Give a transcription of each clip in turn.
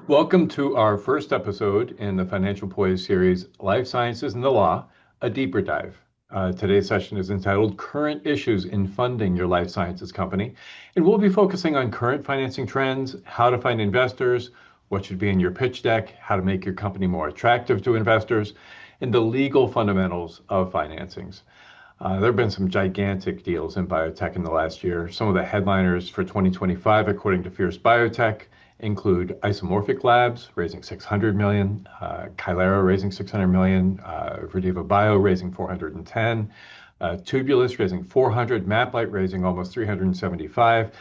Welcome to our first episode in the Financial Poise series, Life Sciences and the Law, a deeper dive. Today's session is entitled Current Issues in Funding Your Life Sciences Company, and we'll be focusing on current financing trends, how to find investors, what should be in your pitch deck, how to make your company more attractive to investors, and the legal fundamentals of financings. There have been some gigantic deals in biotech in the last year. Some of the headliners for 2025, according to Fierce Biotech, include Isomorphic Labs raising 600 million, Kylera raising 600 million, Verdiva Bio raising 410, Tubulus raising 400, Maplight raising almost 375.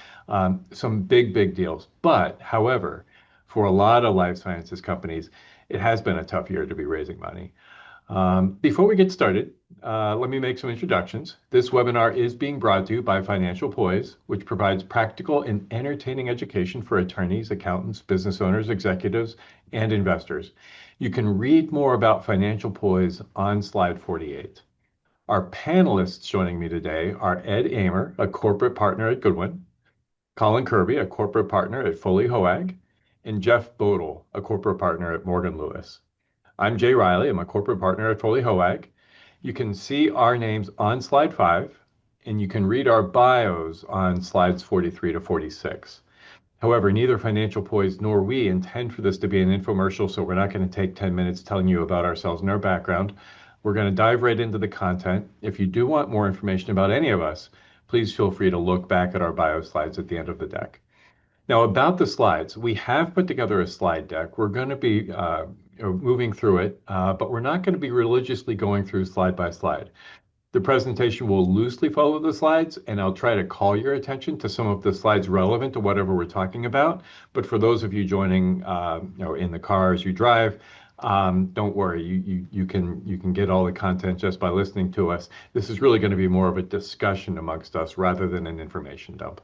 Some big deals. But however, for a lot of life sciences companies, it has been a tough year to be raising money. Before we get started, let me make some introductions. This webinar is being brought to you by Financial Poise, which provides practical and entertaining education for attorneys, accountants, business owners, executives, and investors. You can read more about Financial Poise on slide 48. Our panelists joining me today are Ed Amer, a corporate partner at Goodwin, Colin Kirby, a corporate partner at Foley Hoag, and Jeff Bodel, a corporate partner at Morgan Lewis. I'm Jay Riley. I'm a corporate partner at Foley Hoag. You can see our names on slide 5, and you can read our bios on slides 43 to 46. However, neither Financial Poise nor we intend for this to be an infomercial, so we're not going to take 10 minutes telling you about ourselves and our background. We're going to dive right into the content. If you do want more information about any of us, please feel free to look back at our bio slides at the end of the deck. Now, about the slides, we have put together a slide deck. We're going to be moving through it, but we're not going to be religiously going through slide by slide. The presentation will loosely follow the slides, and I'll try to call your attention to some of the slides relevant to whatever we're talking about. But for those of you joining, in the car as you drive, don't worry. You can get all the content just by listening to us. This is really going to be more of a discussion amongst us rather than an information dump.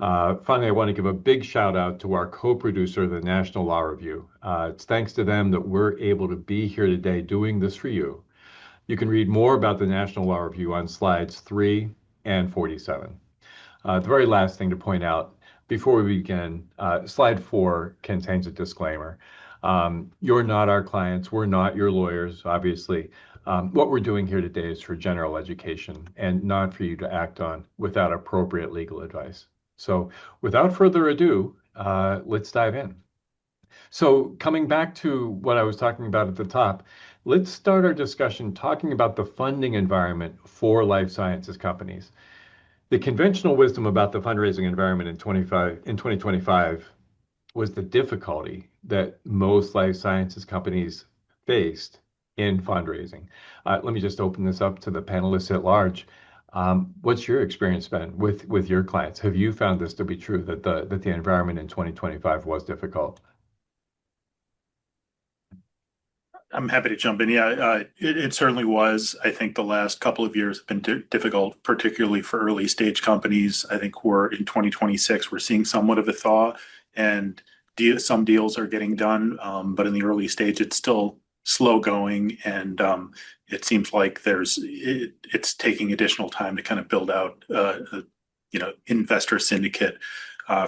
Finally, I want to give a big shout out to our co-producer, the National Law Review. It's thanks to them that we're able to be here today doing this for you. You can read more about the National Law Review on slides 3 and 47. The very last thing to point out before we begin, slide 4 contains a disclaimer. You're not our clients. We're not your lawyers, obviously. What we're doing here today is for general education and not for you to act on without appropriate legal advice. So without further ado, let's dive in. So coming back to what I was talking about at the top, let's start our discussion talking about the funding environment for life sciences companies. The conventional wisdom about the fundraising environment in 2025 was the difficulty that most life sciences companies faced in fundraising. Let me just open this up to the panelists at large. What's your experience been with your clients? Have you found this to be true that the environment in 2025 was difficult? I'm happy to jump in. Yeah, it certainly was. I think the last couple of years have been difficult, particularly for early stage companies. I think we're in 2026, we're seeing somewhat of a thaw, and some deals are getting done, but in the early stage, it's still slow going, and it seems like it's taking additional time to kind of build out investor syndicate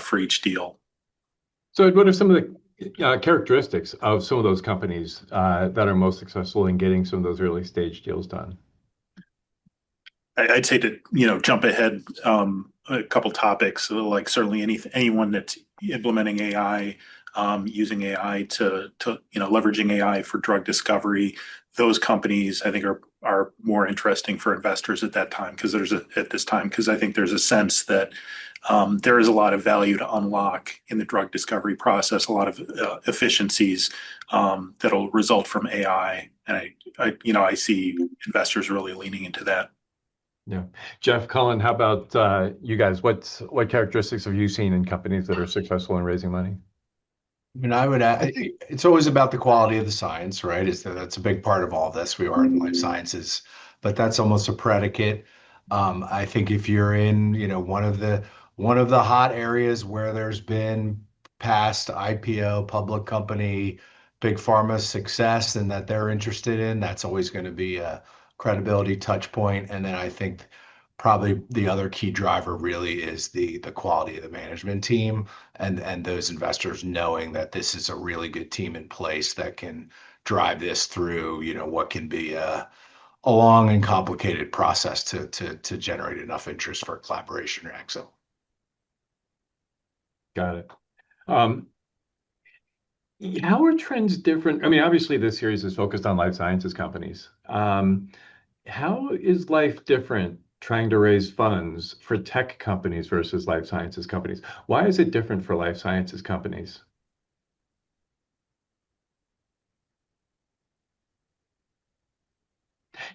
for each deal. So what are some of the characteristics of some of those companies that are most successful in getting some of those early stage deals done? I'd say to jump ahead a couple topics, like certainly anyone that's implementing AI, using AI to leveraging AI for drug discovery. Those companies I think are more interesting for investors at that time because I think there's a sense that there is a lot of value to unlock in the drug discovery process, a lot of efficiencies that'll result from AI, and I see investors really leaning into that. Yeah, Jeff, Colin, how about you guys? What characteristics have you seen in companies that are successful in raising money? I mean, I would add, it's always about the quality of the science, right? That's a big part of all this. We are in life sciences, but that's almost a predicate. I think if you're in, one of the hot areas where there's been past IPO, public company, big pharma success, and that they're interested in, that's always going to be a credibility touch point. And then I think Probably the other key driver really is the quality of the management team and those investors knowing that this is a really good team in place that can drive this through, what can be a long and complicated process to generate enough interest for collaboration or exit. Got it. Um, how are trends different? I mean, obviously, this series is focused on life sciences companies. How is life different trying to raise funds for tech companies versus life sciences companies? Why is it different for life sciences companies?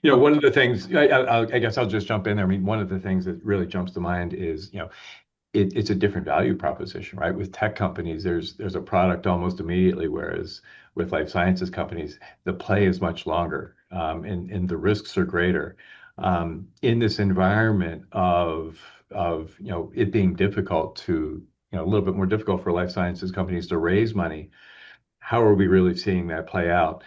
One of the things, I guess I'll just jump in there. I mean, one of the things that really jumps to mind is, it's a different value proposition, right? With tech companies, there's a product almost immediately, whereas with life sciences companies, the play is much longer, and the risks are greater. In this environment of it being difficult to, a little bit more difficult for life sciences companies to raise money, how are we really seeing that play out?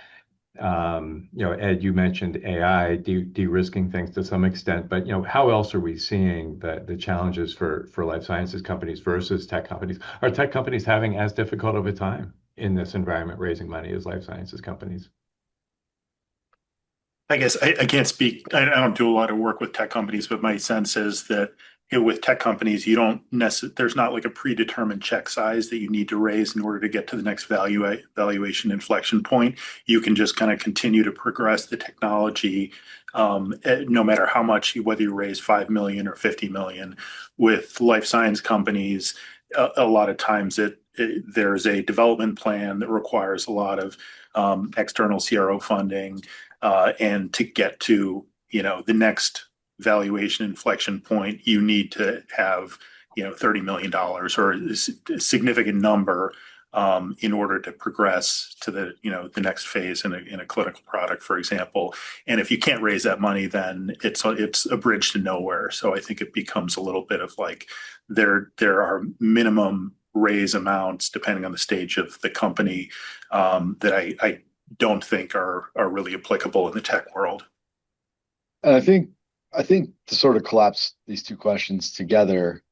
Ed, you mentioned AI de-risking things to some extent, but how else are we seeing the challenges for life sciences companies versus tech companies? Are tech companies having as difficult of a time in this environment raising money as life sciences companies? I guess I can't speak. I don't do a lot of work with tech companies, but my sense is that with tech companies, you don't necessarily, there's not like a predetermined check size that you need to raise in order to get to the next valuation inflection point. You can just kind of continue to progress the technology, no matter how much, whether you raise 5 million or 50 million. With life science companies, a lot of times there's a development plan that requires a lot of external CRO funding, and to get to the next valuation inflection point, you need to have $30 million or a significant number, in order to progress to the next phase in a clinical product, for example. And if you can't raise that money, then it's a bridge to nowhere. So I think it becomes a little bit of like there are minimum raise amounts depending on the stage of the company, that I don't think are really applicable in the tech world. And I think to sort of collapse these two questions together,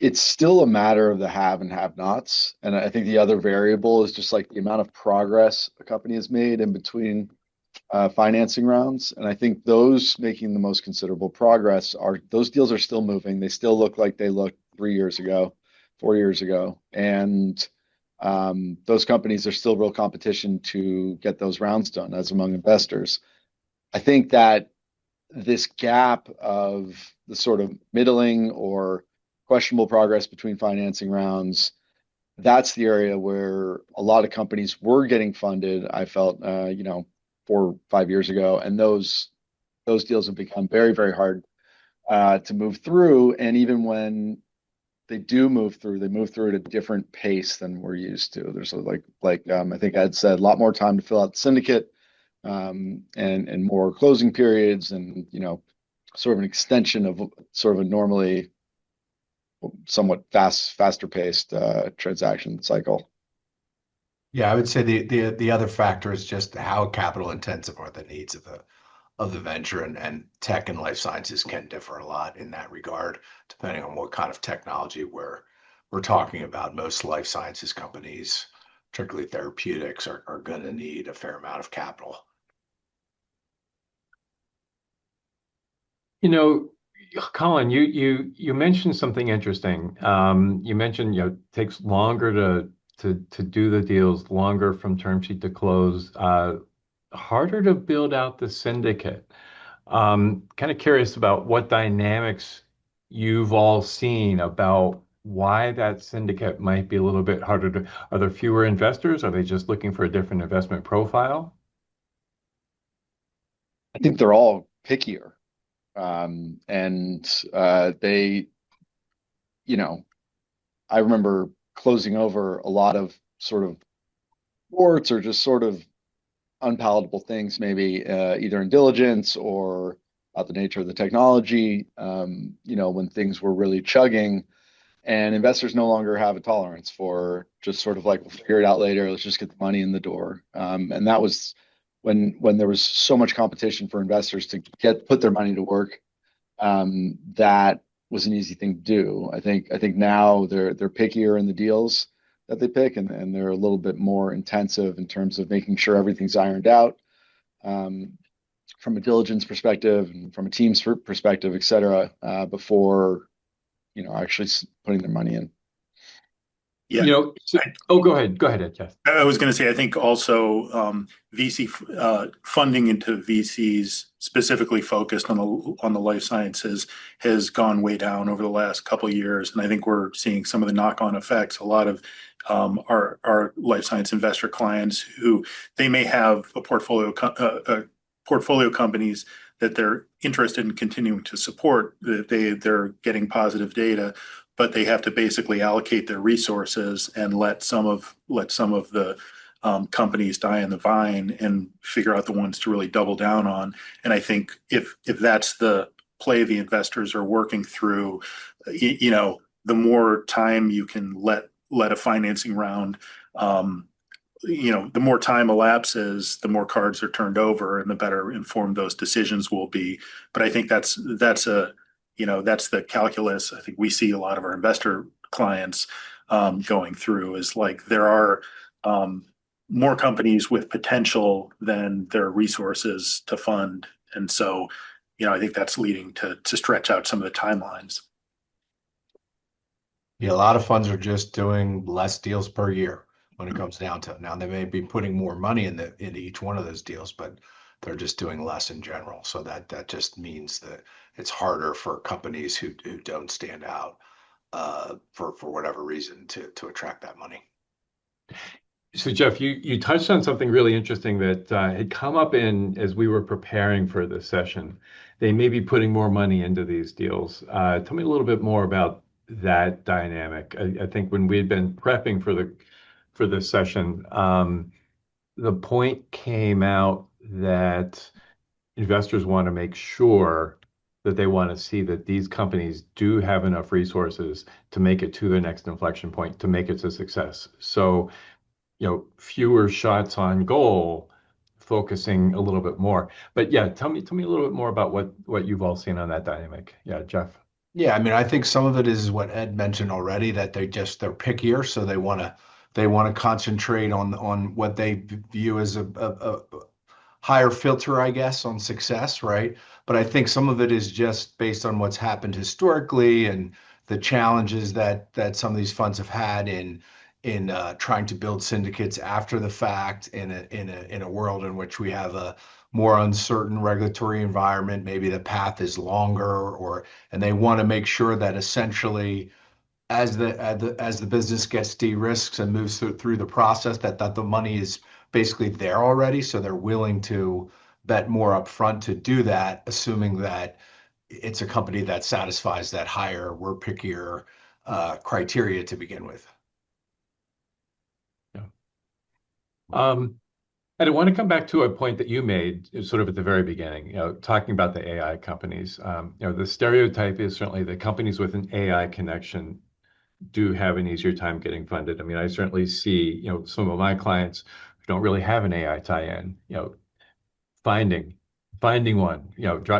it's still a matter of the have and have nots. And I think the other variable is just like the amount of progress a company has made in between financing rounds. And I think those making the most considerable progress are those deals are still moving. They still look like they looked 3 years ago, 4 years ago. And those companies are still real competition to get those rounds done as among investors. I think that this gap of the sort of middling or questionable progress between financing rounds, that's the area where a lot of companies were getting funded. I felt, 4 or 5 years ago, and those deals have become very, very hard to move through. And even when they do move through, they move through at a different pace than we're used to. There's I think Ed said, a lot more time to fill out the syndicate, and more closing periods, and sort of an extension of sort of a normally somewhat faster paced transaction cycle. Yeah, I would say the other factor is just how capital intensive are the needs of the venture, and tech and life sciences can differ a lot in that regard, depending on what kind of technology we're talking about. Most life sciences companies, particularly therapeutics, are going to need a fair amount of capital. You know, Colin, you mentioned something interesting. You mentioned, it takes longer to do the deals, longer from term sheet to close, harder to build out the syndicate. Kind of curious about what dynamics you've all seen about why that syndicate might be a little bit harder to. Are there fewer investors? Are they just looking for a different investment profile? I think they're all pickier. And they, I remember closing over a lot of sort of warts or just sort of unpalatable things, maybe either in diligence or about the nature of the technology, when things were really chugging, and investors no longer have a tolerance for just sort of like, we'll figure it out later, let's just get the money in the door. And that was when there was so much competition for investors to put their money to work. that was an easy thing to do. I think now they're pickier in the deals that they pick, and they're a little bit more intensive in terms of making sure everything's ironed out, um, from a diligence perspective and from a team's perspective, et cetera, before actually putting their money in. Yeah. Oh, go ahead. Go ahead, Ed, Jeff. I was going to say, I think also VC funding into VCs specifically focused on the life sciences has gone way down over the last couple of years, and I think we're seeing some of the knock-on effects. A lot of our life science investor clients who they may have a portfolio companies that they're interested in continuing to support, that they're getting positive data, but they have to basically allocate their resources and let some of the companies die in the vine and figure out the ones to really double down on. And I think if that's the play the investors are working through, the more time you can let a financing round, the more time elapses, the more cards are turned over, and the better informed those decisions will be. But I think that's the calculus. I think we see a lot of our investor clients going through is like there are more companies with potential than there are resources to fund, and so I think that's leading to stretch out some of the timelines. Yeah, a lot of funds are just doing less deals per year when it comes down to it. Now they may be putting more money into each one of those deals, but they're just doing less in general. So that just means that it's harder for companies who don't stand out for whatever reason to attract that money. So, Jeff, you touched on something really interesting that had come up as we were preparing for this session. They may be putting more money into these deals. Tell me a little bit more about that dynamic. I think when we had been prepping for this session, the point came out that investors want to make sure that they want to see that these companies do have enough resources to make it to their next inflection point, to make it a success. So, fewer shots on goal, focusing a little bit more. But yeah, tell me a little bit more about what you've all seen on that dynamic. Yeah, Jeff. Yeah, I mean, I think some of it is what Ed mentioned already, that they're pickier, so they want to concentrate on what they view as a higher filter, I guess, on success, right? But I think some of it is just based on what's happened historically and the challenges that some of these funds have had in trying to build syndicates after the fact in a world in which we have a more uncertain regulatory environment. Maybe the path is longer, and they want to make sure that essentially as the business gets de-risked and moves through the process, that the money is basically there already. So they're willing to bet more upfront to do that, assuming that it's a company that satisfies that higher, we're pickier criteria to begin with. Yeah. And I want to come back to a point that you made sort of at the very beginning, talking about the AI companies. The stereotype is certainly that companies with an AI connection do have an easier time getting funded. I mean, I certainly see, some of my clients who don't really have an AI tie-in, finding one,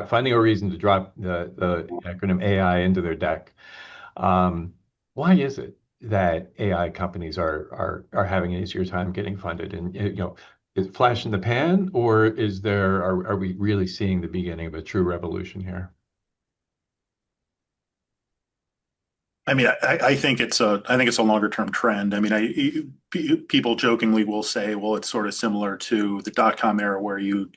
finding a reason to drop the acronym AI into their deck. Why is it that AI companies are having an easier time getting funded? And is it flash in the pan, or are we really seeing the beginning of a true revolution here? I mean, I think it's a longer term trend. I mean, people jokingly will say, well, it's sort of similar to the dot-com era where you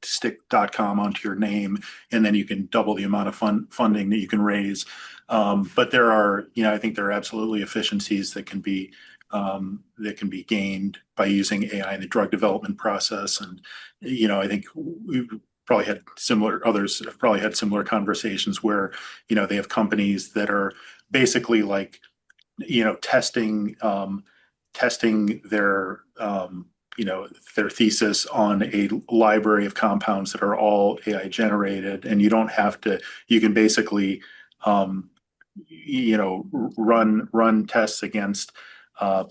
stick .com onto your name and then you can double the amount of funding that you can raise. But there are, I think there are absolutely efficiencies that can be gained by using AI in the drug development process. And I think others have probably had similar conversations where they have companies that are basically like testing their their thesis on a library of compounds that are all AI generated, and you can basically run tests against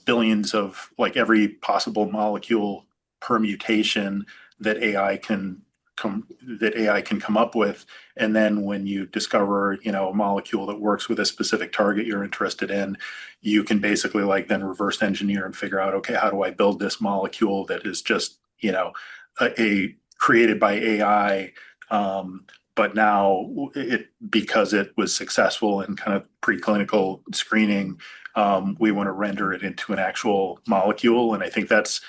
billions of like every possible molecule permutation that AI can that AI can come up with. And then when you discover, a molecule that works with a specific target you're interested in, you can basically like then reverse engineer and figure out, okay, how do I build this molecule that is just, a created by AI, but now because it was successful in kind of preclinical screening, we want to render it into an actual molecule. And I think that's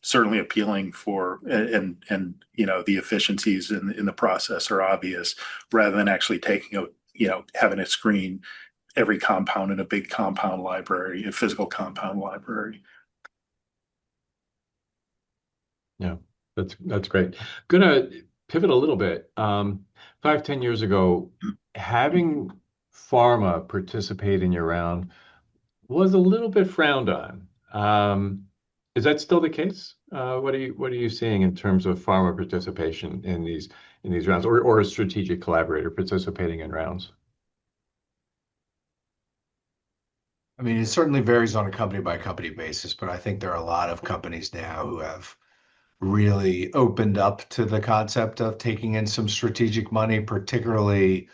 certainly appealing for, and the efficiencies in the process are obvious, rather than actually having it screen every compound in a big compound library, a physical compound library. Yeah, that's great. Gonna pivot a little bit. 5, 10 years ago, having pharma participate in your round was a little bit frowned on. Is that still the case? What are you seeing in terms of pharma participation in these rounds, or a strategic collaborator participating in rounds? I mean, it certainly varies on a company by company basis, but I think there are a lot of companies now who have really opened up to the concept of taking in some strategic money, particularly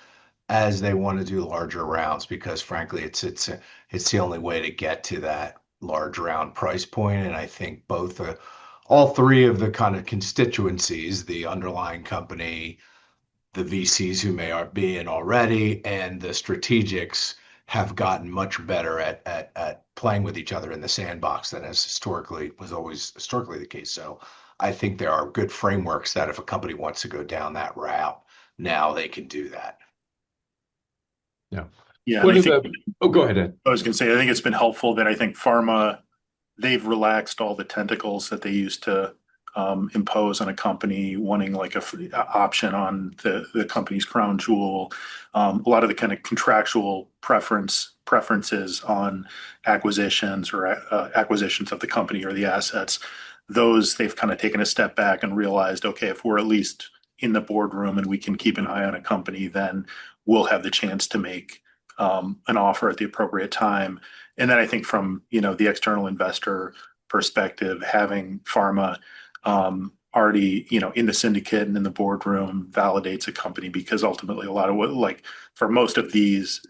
as they want to do larger rounds, because frankly, it's the only way to get to that large round price point. And I think all three of the kind of constituencies, the underlying company, the VCs who may be in already, and the strategics have gotten much better at playing with each other in the sandbox than was always historically the case. So I think there are good frameworks that if a company wants to go down that route, now they can do that. Yeah. Yeah, and What I are think the? Oh, go ahead, Ed. I was going to say, I think it's been helpful that I think pharma, they've relaxed all the tentacles that they used to impose on a company wanting like a option on the company's crown jewel. A lot of the kind of contractual preferences on acquisitions or acquisitions of the company or the assets, those they've kind of taken a step back and realized, okay, if we're at least in the boardroom and we can keep an eye on a company, then we'll have the chance to make an offer at the appropriate time. And then I think from the external investor perspective, having pharma already in the syndicate and in the boardroom validates a company, because ultimately a lot of what, like for most of these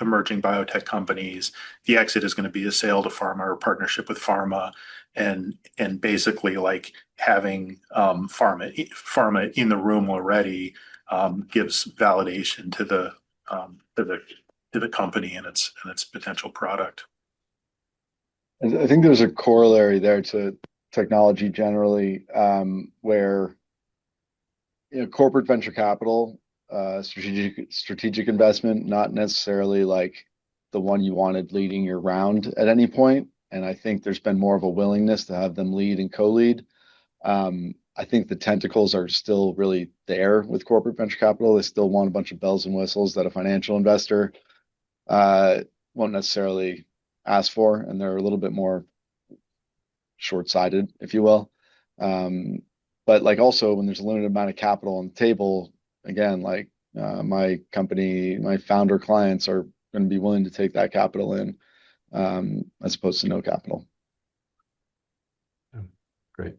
emerging biotech companies, the exit is going to be a sale to pharma or partnership with pharma, and basically like having pharma in the room already gives validation to the company and its potential product. I think there's a corollary there to technology generally, where corporate venture capital, strategic investment, not necessarily like the one you wanted leading your round at any point. And I think there's been more of a willingness to have them lead and co-lead. I think the tentacles are still really there with corporate venture capital. They still want a bunch of bells and whistles that a financial investor won't necessarily ask for, and they're a little bit more short-sighted, if you will. But like also when there's a limited amount of capital on the table, again, like my company, my founder clients are going to be willing to take that capital in, as opposed to no capital. Great.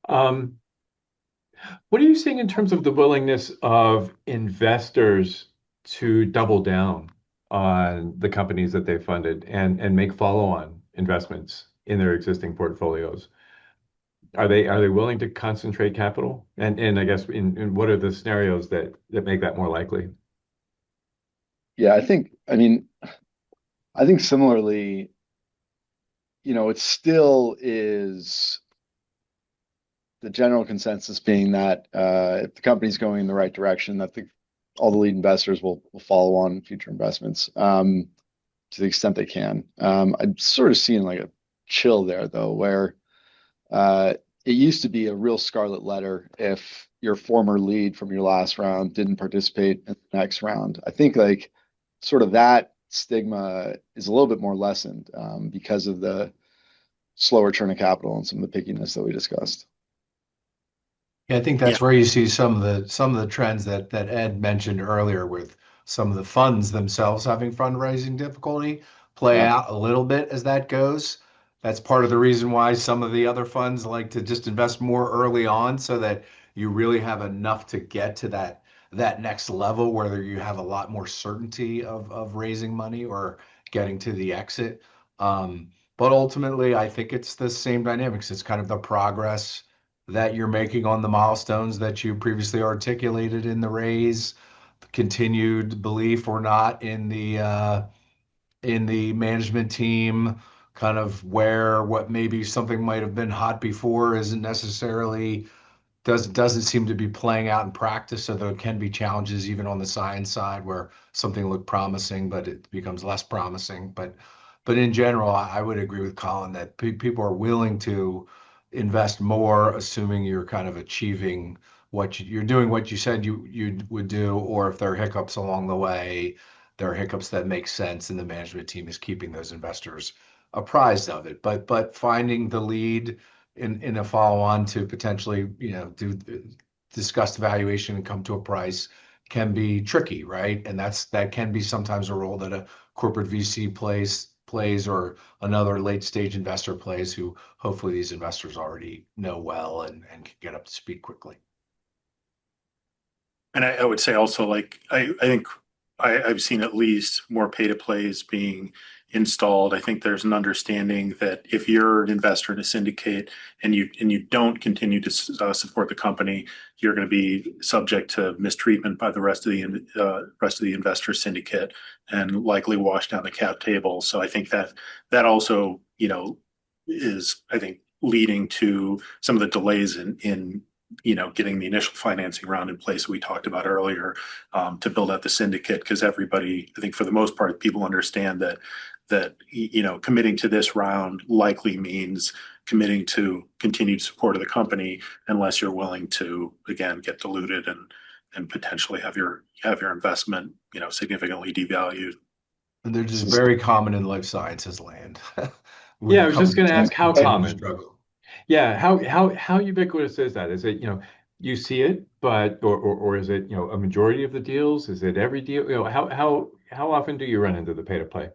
What are you seeing in terms of the willingness of investors to double down on the companies that they funded and make follow-on investments in their existing portfolios? Are they willing to concentrate capital? And I guess in what are the scenarios that make that more likely? Yeah, I think similarly, it still is the general consensus being that if the company's going in the right direction, that all the lead investors will follow on future investments to the extent they can. I'm sort of seeing like a chill there though, where it used to be a real scarlet letter if your former lead from your last round didn't participate in the next round. I think like sort of that stigma is a little bit more lessened because of the slower turn of capital and some of the pickiness that we discussed. Yeah, I think Yeah, that's where you see some of the trends that Ed mentioned earlier, with some of the funds themselves having fundraising difficulty play Yeah. out a little bit as that goes. That's part of the reason why some of the other funds like to just invest more early on, so that you really have enough to get to that next level, whether you have a lot more certainty of raising money or getting to the exit. But ultimately, I think it's the same dynamics. It's kind of the progress that you're making on the milestones that you previously articulated in the raise, continued belief or not in the management team, kind of where what maybe something might have been hot before isn't necessarily doesn't seem to be playing out in practice. So there can be challenges even on the science side where something looked promising, but it becomes less promising. But in general, I would agree with Colin that people are willing to invest more, assuming you're kind of achieving you're doing what you said you would do, or if there are hiccups along the way, there are hiccups that make sense, and the management team is keeping those investors apprised of it. But finding the lead in a follow-on to potentially, discuss the valuation and come to a price can be tricky, right? And that can be sometimes a role that a corporate VC plays or another late stage investor plays, who hopefully these investors already know well and can get up to speed quickly. And I would say also, like, I think I've seen at least more pay to plays being installed. I think there's an understanding that if you're an investor in a syndicate and you don't continue to support the company, you're going to be subject to mistreatment by the rest of the investor syndicate and likely wash down the cap table. So I think that also, is, I think, leading to some of the delays in getting the initial financing round in place we talked about earlier, to build out the syndicate, because everybody, I think for the most part, people understand that committing to this round likely means committing to continued support of the company, unless you're willing to, again, get diluted and potentially have your investment significantly devalued. And they're just very common in life sciences land. Yeah, I was just going to ask how common. Struggle. Yeah, how ubiquitous is that? Is it, you see it, but or is it, a majority of the deals? Is it every deal? How often do you run into the pay to play?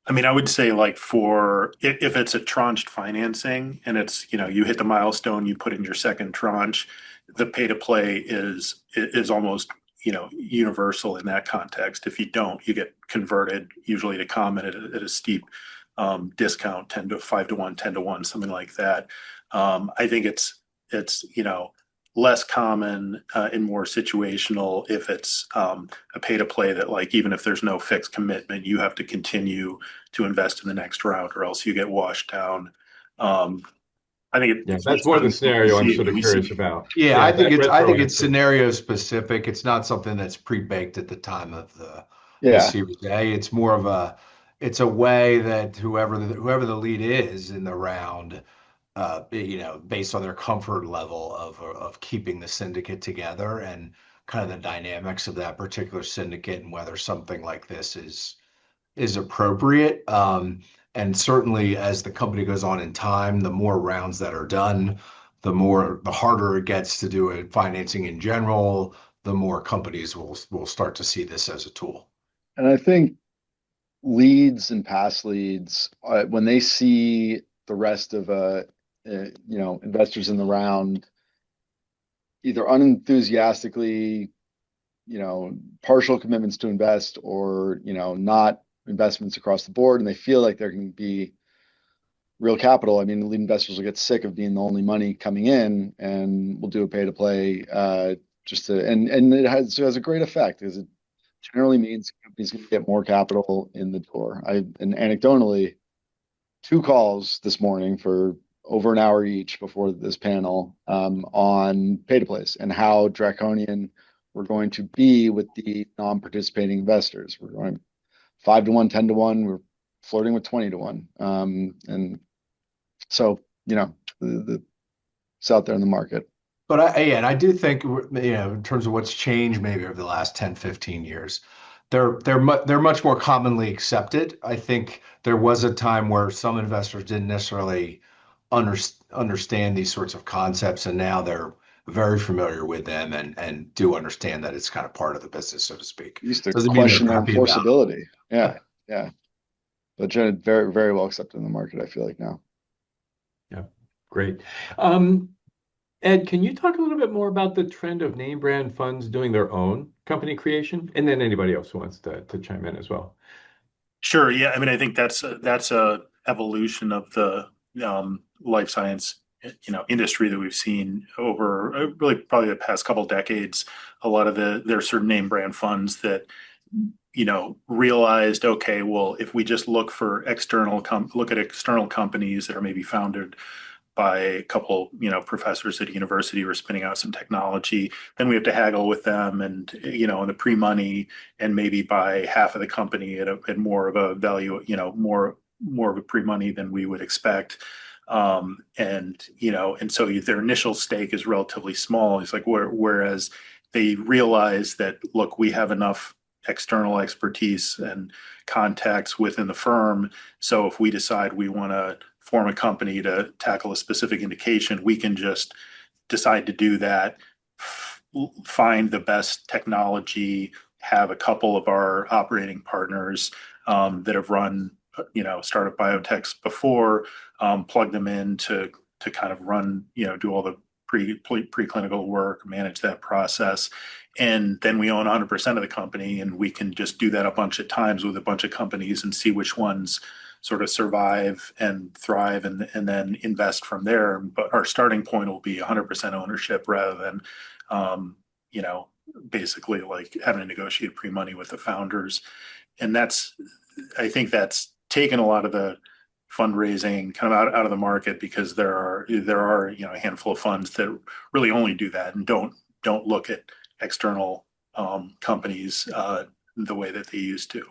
I mean, I would say, like, for if it's a tranched financing and it's, you hit the milestone, you put in your second tranche, the pay to play is almost, universal in that context. If you don't, you get converted usually to common at a steep discount, 10 to 5 to 1, 10 to 1, something like that. I think it's less common and more situational if it's a pay to play that, like, even if there's no fixed commitment, you have to continue to invest in the next round or else you get washed down. I think that's more the scenario I'm sort of curious about. Yeah, I think it's scenario specific. It's not something that's pre-baked at the time of the Series A. It's more of it's a way that whoever the lead is in the round, based on their comfort level of keeping the syndicate together and kind of the dynamics of that particular syndicate and whether something like this is appropriate. And certainly as the company goes on in time, the more rounds that are done, the harder it gets to do it financing in general, the more companies will start to see this as a tool. And I think leads and past leads, when they see the rest of investors in the round either unenthusiastically, partial commitments to invest or, not investments across the board, and they feel like there can be real capital. I mean, the lead investors will get sick of being the only money coming in and will do a pay to play, and it has a great effect because it generally means companies can get more capital in the door. And anecdotally, 2 calls this morning for over an hour each before this panel, on pay to plays and how draconian we're going to be with the non-participating investors. We're going 5 to 1, 10 to 1. We're flirting with 20 to 1. And so, it's out there in the market. But I do think, in terms of what's changed maybe over the last 10, 15 years, they're much more commonly accepted. I think there was a time where some investors didn't necessarily understand these sorts of concepts, and now they're very familiar with them and do understand that it's kind of part of the business, so to speak. Used to question their enforceability. Yeah. But very, very well accepted in the market, I feel like now. Yeah, great. Ed, can you talk a little bit more about the trend of name brand funds doing their own company creation? And then anybody else who wants to chime in as well. Sure. Yeah. I mean, I think that's a evolution of the life science, industry that we've seen over really probably the past couple decades. A lot of there are certain name brand funds that realized, okay, well, if we just look at external companies that are maybe founded by a couple, professors at a university who are spinning out some technology. Then we have to haggle with them and, the pre-money and maybe buy half of the company at more of a value, more of a pre-money than we would expect. And so their initial stake is relatively small. It's like whereas they realize that, look, we have enough external expertise and contacts within the firm. So if we decide we want to form a company to tackle a specific indication, we can just decide to do that, find the best technology, have a couple of our operating partners that have run, startup biotechs before, plug them in to kind of run, do all the preclinical work, manage that process. And then we own 100% of the company, and we can just do that a bunch of times with a bunch of companies and see which ones sort of survive and thrive and then invest from there. But our starting point will be 100% ownership rather than, basically like having to negotiate pre-money with the founders. And I think that's taken a lot of the fundraising kind of out of the market because there are a handful of funds that really only do that and don't look at external companies the way that they used to.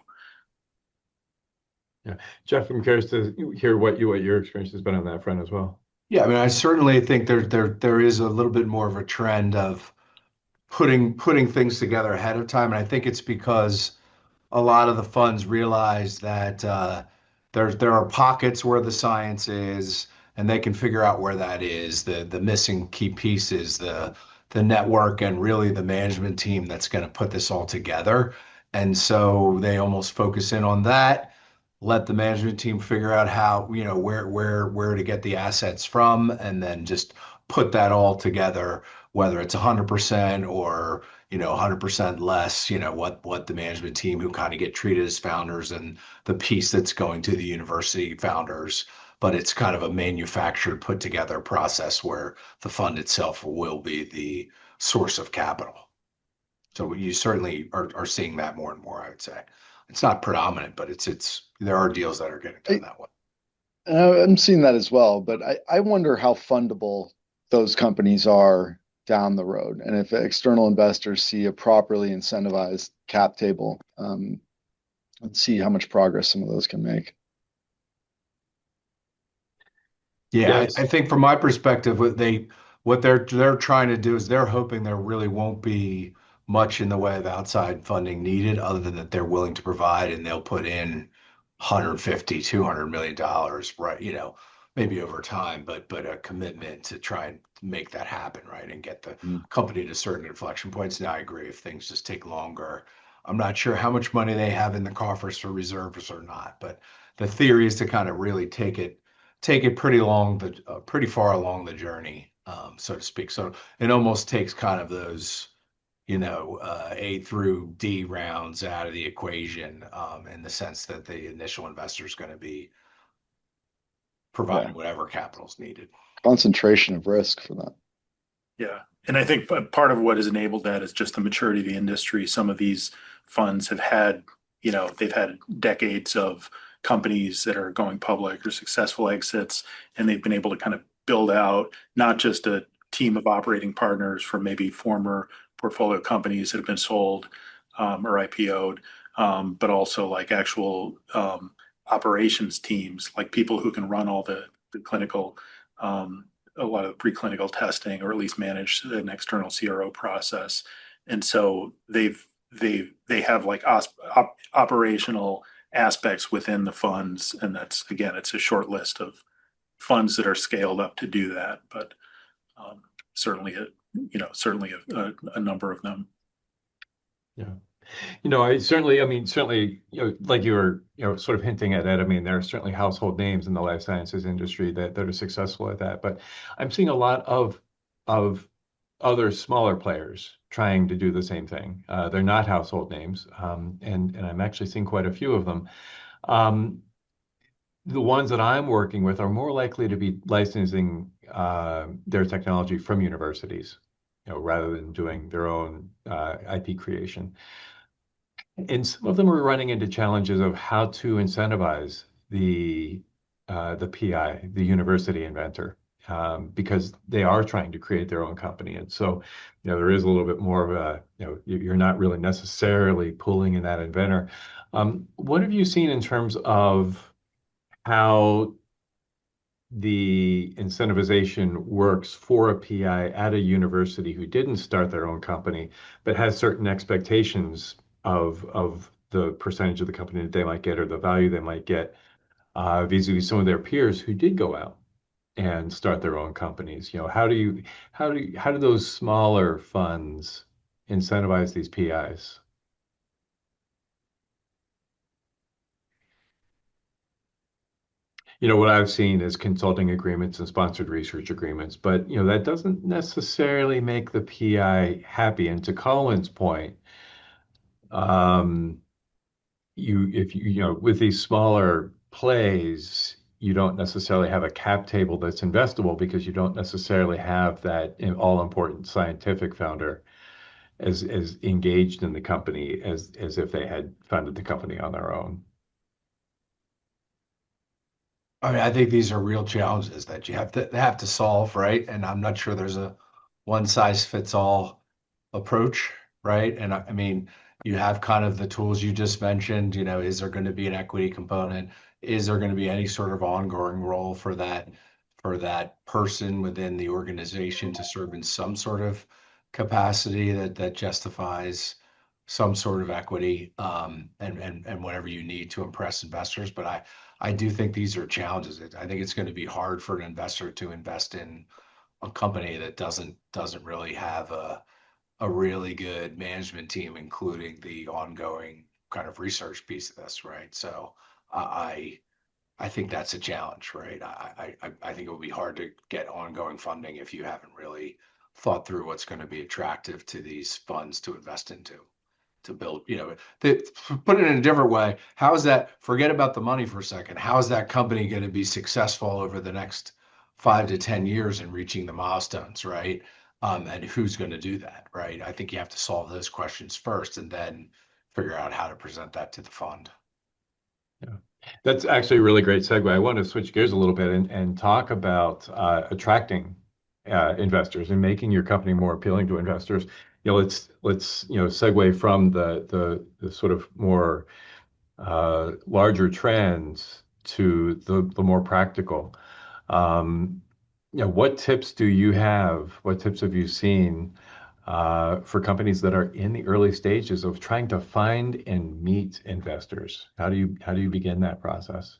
Yeah. Jeff, I'm curious to hear what your experience has been on that front as well. Yeah, I mean, I certainly think there is a little bit more of a trend of putting things together ahead of time, and I think it's because a lot of the funds realize that there are pockets where the science is, and they can figure out where that is. The missing key pieces, the network, and really the management team that's going to put this all together. And so they almost focus in on that. Let the management team figure out how, where to get the assets from, and then just put that all together, whether it's 100% or 100% less, what the management team who kind of get treated as founders and the piece that's going to the university founders. But it's kind of a manufactured, put together process where the fund itself will be the source of capital. So you certainly are seeing that more and more, I would say. It's not predominant, but there are deals that are getting done that way. I'm seeing that as well, but I wonder how fundable those companies are down the road. And if external investors see a properly incentivized cap table, let's see how much progress some of those can make. Yeah, Yes. I think from my perspective, what they're trying to do is they're hoping there really won't be much in the way of outside funding needed, other than that they're willing to provide, and they'll put in 150, $200 million, right? Maybe over time, but a commitment to try and make that happen, right? And get the Mm. company to certain inflection points. Now, I agree if things just take longer. I'm not sure how much money they have in the coffers for reserves or not, but the theory is to kind of really take it pretty far along the journey, so to speak. So it almost takes kind of those, A through D rounds out of the equation, in the sense that the initial investor is going to be Yeah, providing whatever capital is needed. concentration of risk for that. Yeah. And I think part of what has enabled that is just the maturity of the industry. Some of these funds they've had decades of companies that are going public or successful exits, and they've been able to kind of build out not just a team of operating partners from maybe former portfolio companies that have been sold or IPO'd, but also like actual operations teams, like people who can run all the clinical a lot of preclinical testing, or at least manage an external CRO process. And so they have like operational aspects within the funds, and it's a short list of funds that are scaled up to do that, but certainly a number of them. Yeah. Certainly, like you were, sort of hinting at that. I mean, there are certainly household names in the life sciences industry that are successful at that. But I'm seeing a lot of of other smaller players trying to do the same thing. They're not household names, and I'm actually seeing quite a few of them. Um, the ones that I'm working with are more likely to be licensing their technology from universities, rather than doing their own IP creation. And some of them are running into challenges of how to incentivize the PI, the university inventor, because they are trying to create their own company. And so, there is a little bit more of a, you're not really necessarily pulling in that inventor. What have you seen in terms of how the incentivization works for a PI at a university who didn't start their own company, but has certain expectations of the percentage of the company that they might get or the value they might get, vis-a-vis some of their peers who did go out and start their own companies. How do those smaller funds incentivize these PIs? What I've seen is consulting agreements and sponsored research agreements, but that doesn't necessarily make the PI happy. And to Colin's point, um, if with these smaller plays, you don't necessarily have a cap table that's investable because you don't necessarily have that all important scientific founder as engaged in the company as if they had founded the company on their own. I mean, I think these are real challenges that you have to solve, right? And I'm not sure there's a one size fits all approach, right? And I mean, you have kind of the tools you just mentioned, is there going to be an equity component? Is there going to be any sort of ongoing role for that person within the organization to serve in some sort of capacity that justifies some sort of equity, and whatever you need to impress investors. But I do think these are challenges. I think it's going to be hard for an investor to invest in a company that doesn't really have a really good management team, including the ongoing kind of research piece of this, right? So I I think that's a challenge, right? I think it would be hard to get ongoing funding if you haven't really thought through what's going to be attractive to these funds to invest into, to build, put it in a different way. How is that, forget about the money for a second. How is that company going to be successful over the next 5 to 10 years in reaching the milestones, right? And who's going to do that, right? I think you have to solve those questions first and then figure out how to present that to the fund. Yeah. That's actually a really great segue. I want to switch gears a little bit and talk about attracting investors and making your company more appealing to investors. Let's segue from the sort of more larger trends to the more practical. Um, what tips do you have? What tips have you seen for companies that are in the early stages of trying to find and meet investors? How do you begin that process?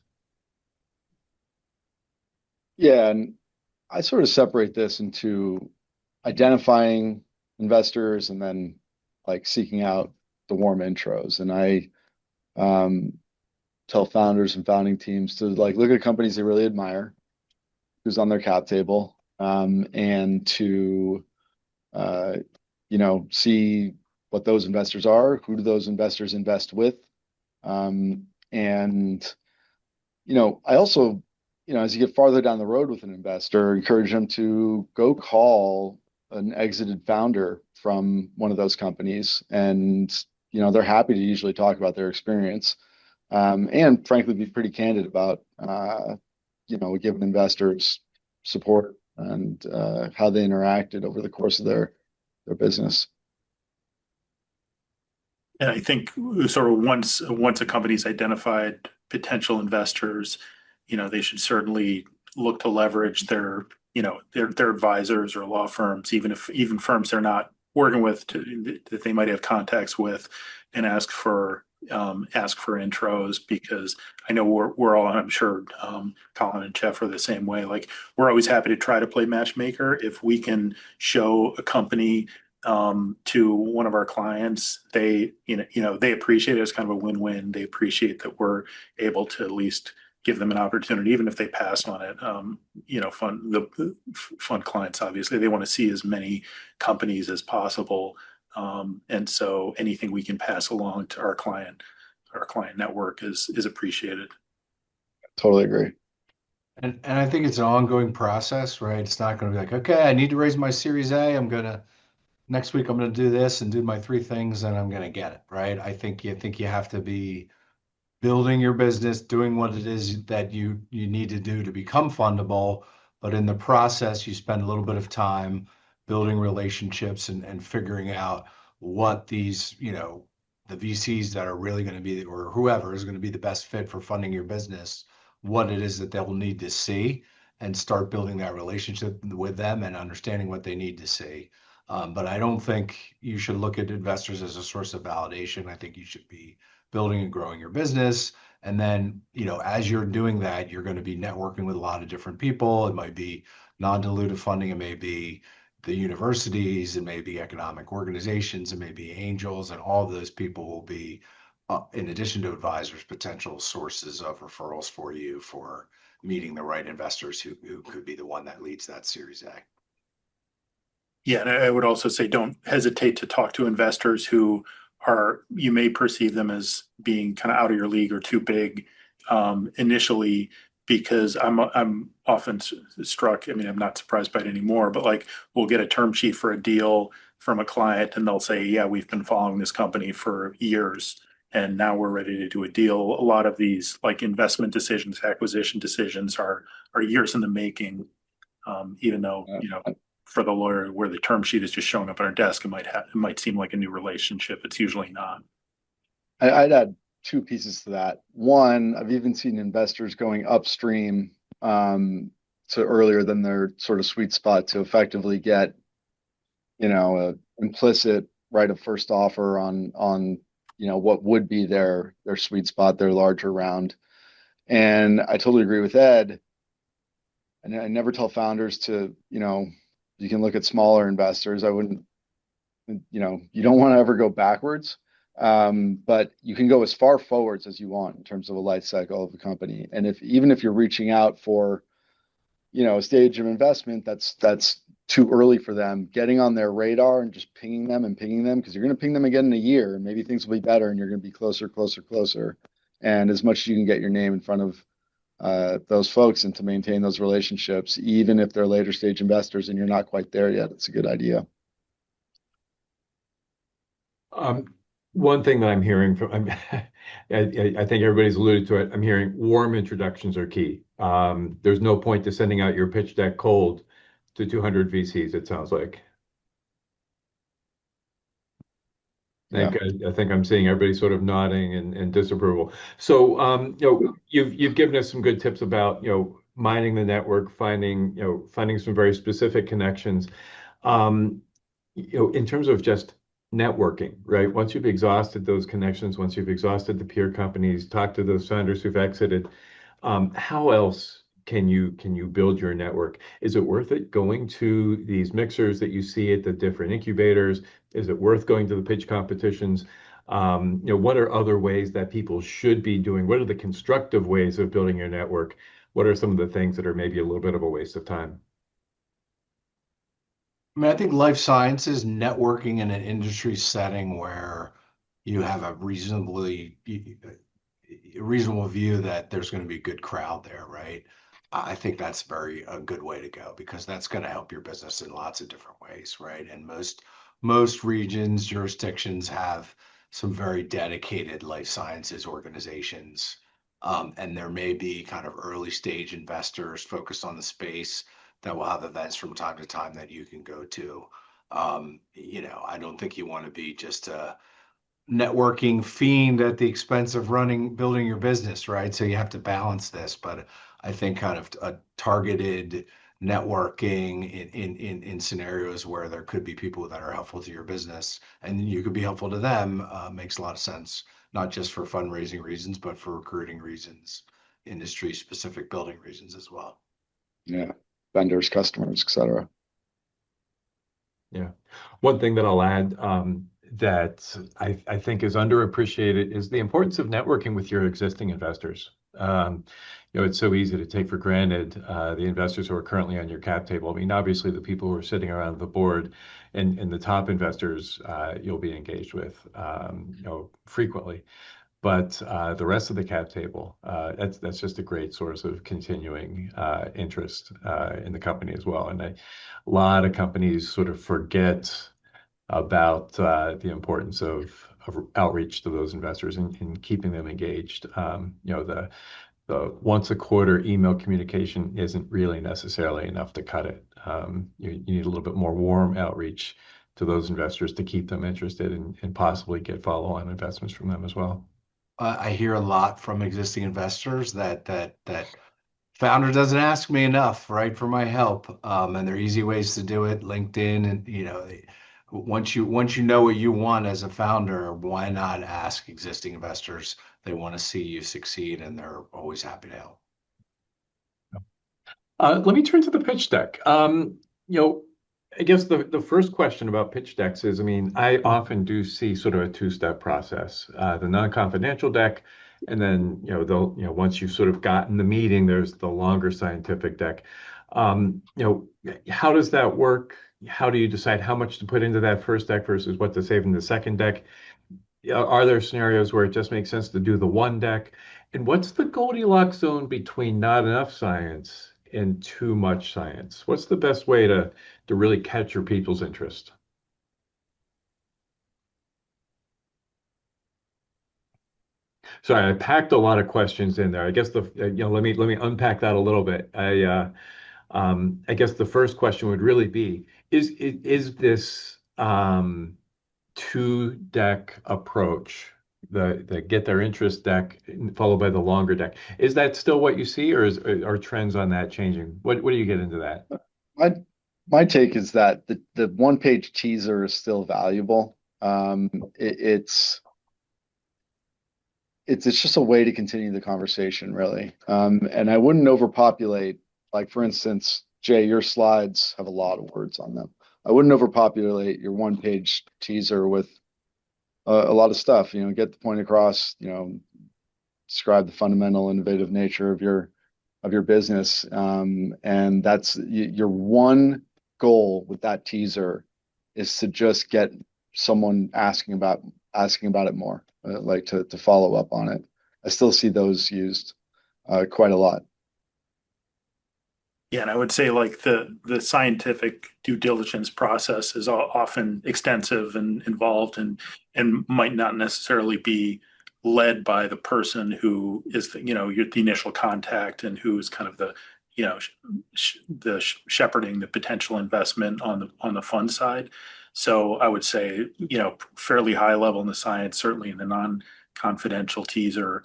Yeah, and I sort of separate this into identifying investors and then like seeking out the warm intros. And I um, tell founders and founding teams to like look at companies they really admire, who's on their cap table, and to uh, see what those investors are, who do those investors invest with, and I also, as you get farther down the road with an investor, encourage them to go call an exited founder from one of those companies. And, they're happy to usually talk about their experience, and frankly, be pretty candid about, giving investors support and how they interacted over the course of their business. And I think sort of once a company's identified potential investors, they should certainly look to leverage their advisors or law firms, even firms they're not working with, that they might have contacts with, and ask for intros, because I know we're all, and I'm sure Colin and Jeff are the same way. Like, we're always happy to try to play matchmaker if we can show a company to one of our clients. They appreciate it as kind of a win-win. They appreciate that we're able to at least give them an opportunity, even if they pass on it. The fund clients, obviously, they want to see as many companies as possible. And so anything we can pass along to our client network is appreciated. Totally agree. And I think it's an ongoing process, right? It's not going to be like, okay, I need to raise my Series A. Next week I'm gonna do this and do my three things and I'm gonna get it, right? I think you have to be building your business, doing what it is that you need to do to become fundable. But in the process, you spend a little bit of time building relationships and figuring out what these, the VCs that are really going to be, or whoever is going to be the best fit for funding your business, what it is that they'll need to see and start building that relationship with them and understanding what they need to see. But I don't think you should look at investors as a source of validation. I think you should be building and growing your business. And then, as you're doing that, you're going to be networking with a lot of different people. It might be non-dilutive funding. It may be the universities. It may be economic organizations. It may be angels. And all of those people will be, in addition to advisors, potential sources of referrals for you for meeting the right investors who could be the one that leads that Series A. Yeah, and I would also say don't hesitate to talk to investors who you may perceive them as being kind of out of your league or too big initially, because I'm often struck. I mean, I'm not surprised by it anymore, but like we'll get a term sheet for a deal from a client and they'll say, yeah, we've been following this company for years and now we're ready to do a deal. A lot of these like investment decisions, acquisition decisions are years in the making, even though, for the lawyer where the term sheet is just showing up on our desk, it might seem like a new relationship. It's usually not. I'd add two pieces to that. One, I've even seen investors going upstream to earlier than their sort of sweet spot to effectively get, a implicit right of first offer on what would be their sweet spot, their larger round. And I totally agree with Ed. And I never tell founders to, you can look at smaller investors. I wouldn't, you don't want to ever go backwards, but you can go as far forwards as you want in terms of a life cycle of a company. And even if you're reaching out for, a stage of investment that's too early for them, getting on their radar and just pinging them, because you're going to ping them again in a year, and maybe things will be better, and you're going to be closer. And as much as you can get your name in front of those folks and to maintain those relationships, even if they're later stage investors and you're not quite there yet, it's a good idea. One thing that I'm hearing from, I think everybody's alluded to it. I'm hearing warm introductions are key. There's no point to sending out your pitch deck cold to 200 VCs, it sounds like. Yeah. I think I'm seeing everybody sort of nodding and disapproval. So, you've given us some good tips about, mining the network, finding some very specific connections. In terms of just networking, right? Once you've exhausted those connections, once you've exhausted the peer companies, talked to those founders who've exited, how else can you build your network? Is it worth it going to these mixers that you see at the different incubators? Is it worth going to the pitch competitions? What are other ways that people should be doing? What are the constructive ways of building your network? What are some of the things that are maybe a little bit of a waste of time? I mean, I think life sciences networking in an industry setting where you have a reasonable view that there's going to be a good crowd there, right? I think that's a good way to go because that's going to help your business in lots of different ways, right? And most regions, jurisdictions have some very dedicated life sciences organizations. And there may be kind of early stage investors focused on the space that will have events from time to time that you can go to. I don't think you want to be just a networking fiend at the expense of building your business, right? So you have to balance this, but I think kind of a targeted networking in scenarios where there could be people that are helpful to your business and you could be helpful to them makes a lot of sense, not just for fundraising reasons, but for recruiting reasons, industry specific building reasons as well. Yeah. Vendors, customers, etc. Yeah. One thing that I'll add that I think is underappreciated is the importance of networking with your existing investors. It's so easy to take for granted the investors who are currently on your cap table. I mean, obviously the people who are sitting around the board and the top investors you'll be engaged with, frequently. But the rest of the cap table, that's just a great source of continuing interest in the company as well. And a lot of companies sort of forget about the importance of outreach to those investors and keeping them engaged. The once a quarter email communication isn't really necessarily enough to cut it. You need a little bit more warm outreach to those investors to keep them interested and possibly get follow-on investments from them as well. I hear a lot from existing investors that founder doesn't ask me enough, right, for my help. And there are easy ways to do it, LinkedIn, and once you know what you want as a founder, why not ask existing investors? They want to see you succeed, and they're always happy to help. Let me turn to the pitch deck. I guess the first question about pitch decks is, I mean, I often do see sort of a two-step process, the non-confidential deck, and then, once you've sort of gotten the meeting, there's the longer scientific deck. How does that work? How do you decide how much to put into that first deck versus what to save in the second deck? Are there scenarios where it just makes sense to do the one deck? And what's the Goldilocks zone between not enough science and too much science? What's the best way to really catch your people's interest? Sorry, I packed a lot of questions in there. I guess let me unpack that a little bit. I guess the first question would really be, is this two deck approach, the get their interest deck followed by the longer deck, is that still what you see, or are trends on that changing? What do you get into that? My take is that the one-page teaser is still valuable. It's just a way to continue the conversation, really. And I wouldn't overpopulate, like for instance, Jay, your slides have a lot of words on them. I wouldn't overpopulate your one-page teaser with a lot of stuff. Get the point across. Describe the fundamental innovative nature of your business, and that's your one goal with that teaser is to just get someone asking about it more, like to follow up on it. I still see those used quite a lot. Yeah, and I would say like the scientific due diligence process is often extensive and involved and might not necessarily be led by the person who is the initial contact and who's kind of the shepherding the potential investment on the fund side. So I would say fairly high level in the science, certainly in the non-confidential teaser,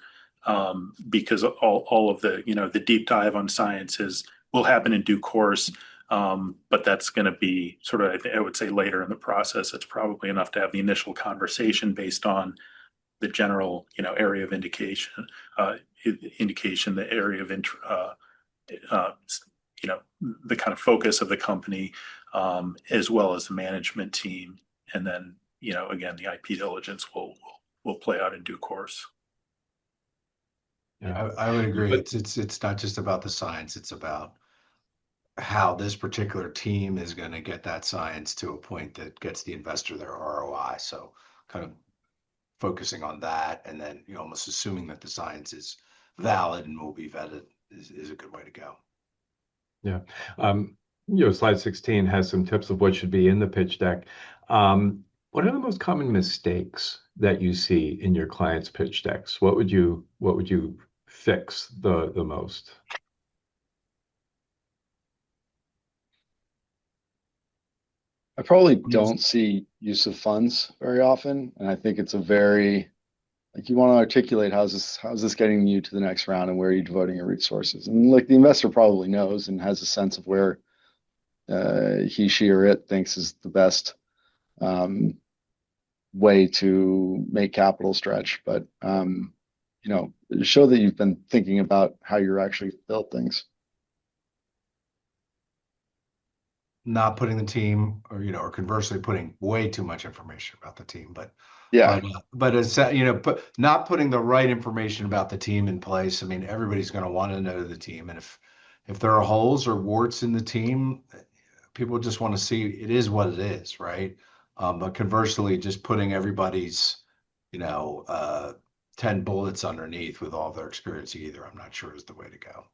because all of the deep dive on science will happen in due course. But that's going to be sort of, I would say, later in the process. It's probably enough to have the initial conversation based on the general, area of indication, the area of the kind of focus of the company, as well as the management team, and then, again, the IP diligence will play out in due course. Yeah, I would agree. It's not just about the science, it's about how this particular team is going to get that science to a point that gets the investor their ROI. So kind of focusing on that, and then almost assuming that the science is valid and will be vetted is a good way to go. Yeah. Slide 16 has some tips of what should be in the pitch deck. What are the most common mistakes that you see in your clients' pitch decks? What would you fix the most? I probably don't see use of funds very often, and I think it's a very like you want to articulate how's this getting you to the next round and where are you devoting your resources, and like the investor probably knows and has a sense of where he, she, or it thinks is the best way to make capital stretch, but show that you've been thinking about how you're actually built things. not putting the team, or or conversely putting way too much information about the team. Yeah. But it's but not putting the right information about the team in place. I mean, everybody's going to want to know the team, and if there are holes or warts in the team, people just want to see it is what it is, right? But conversely, just putting everybody's, you know, uh, 10 bullets underneath with all their experience either, I'm not sure is the way to go.